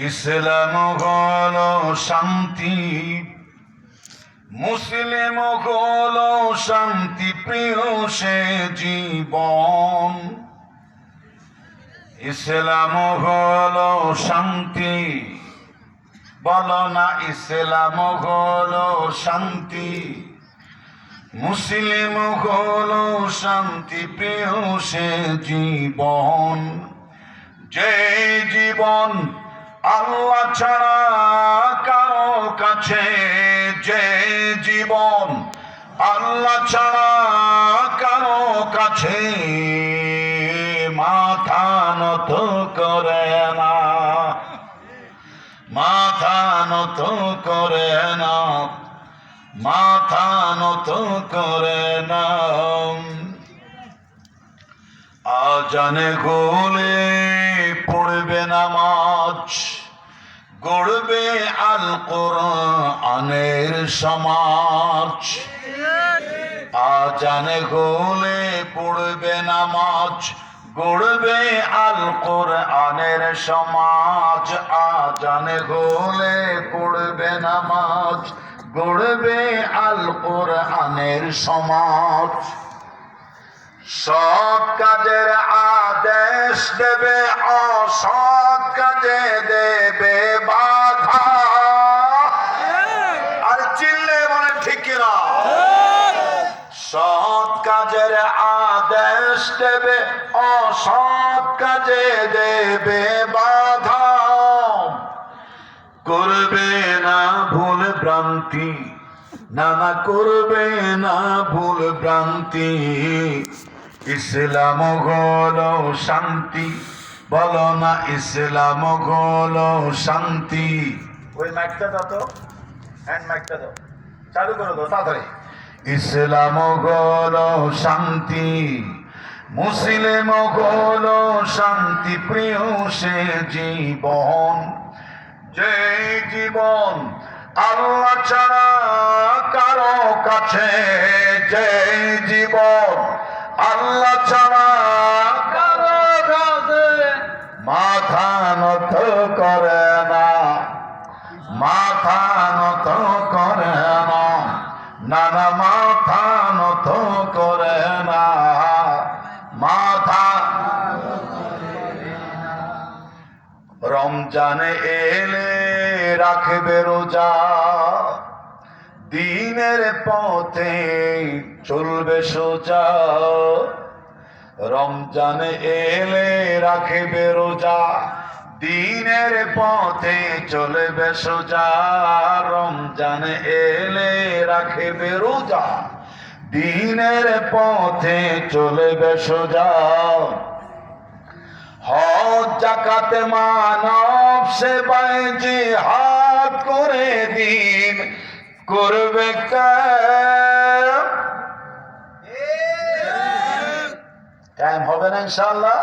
ইসলাম হলো শান্তি, মুসলিম হলো শান্তি প্রিয় সে জীবন। ইসলাম হলো শান্তি, বলো না ইসলাম হলো শান্তি, মুসলিম হলো শান্তি প্রিয় সে জীবন। যে জীবন আল্লাহ ছাড়া কারো কাছে, যে জীবন আল্লাহ ছাড়া কারো কাছে মাথা নত করে না, মাথা নত করে না, মাথা নত করে না। আজানে গোলে পড়বে নামাজ, গড়বে আল কোরআনের সমাজ। আজানে গোলে পড়বে নামাজ, গড়বে আল কোরআনের সমাজ। আজানে গোলে পড়বে নামাজ, গড়বে আল কোরআনের সমাজ। সৎ কাজের আদেশ দেবে, অসৎ কাজে দেবে বাধা। আর চিল্লে বলে ঠিক কিনা? সৎ কাজের আদেশ দেবে, অসৎ কাজে দেবে বাধা। করবে না ভুল ভ্রান্তি, না না করবে না ভুল ভ্রান্তি। ইসলাম হলো শান্তি, বলো না ইসলাম হলো শান্তি। ওই মাইকটা দাও তো, হ্যান্ড মাইকটা দাও, চালু করে দাও তাড়াতাড়ি। ইসলাম হলো শান্তি, মুসলিম হলো শান্তি প্রিয় সে জীবন। যে জীবন আল্লাহ ছাড়া কারো কাছে, যে জীবন আল্লাহ ছাড়া কারো কাছে মাথা নত করে না, মাথা নত করে না, না না মাথা নত করে না, মাথা। রমজানে এলে রাখবে রোজা, দিনের পথে চলবে সোজা। রমজানে এলে রাখবে রোজা, দিনের পথে চলবে সোজা। রমজানে এলে রাখবে রোজা, দিনের পথে চলবে সোজা। হজ যাকাতে মানব সেবায় জিহাদ করে দিন করবে টাইম হবে না ইনশাআল্লাহ।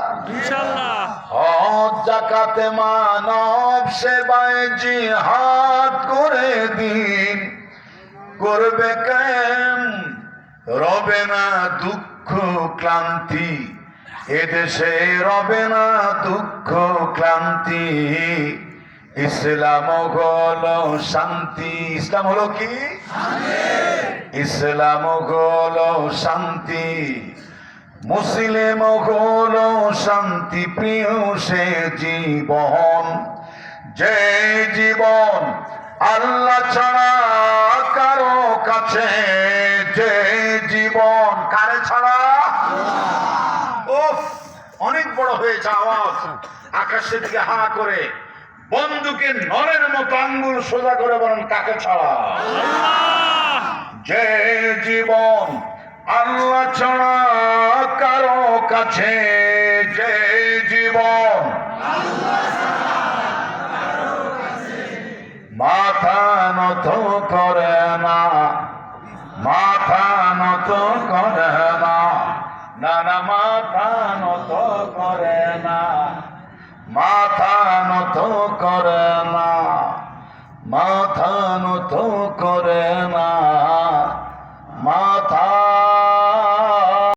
হজ যাকাতে মানব সেবায় জিহাদ করে দিন করবে কায়েম। রবে না দুঃখ ক্লান্তি, এদেশে রবে না দুঃখ ক্লান্তি। ইসলাম হলো শান্তি, ইসলাম হলো কি? ইসলাম হলো শান্তি, মুসলিম হলো শান্তি প্রিয় সে জীবন। যে জীবন আল্লাহ ছাড়া কারো কাছে, যে জীবন কারে ছাড়া? অনেক বড় হয়েছে আওয়াজ, আকাশের দিকে হা করে বন্দুকের নলের মতো আঙ্গুল সোজা করে বলেন কাকে ছাড়া? যে জীবন আল্লাহ ছাড়া কারো কাছে, যে জীবন মাথা নত করে না, মাথা নত করে না, না না মাথা নত করে না, মাথা নত করে না, মাথা নত করে না, মাথা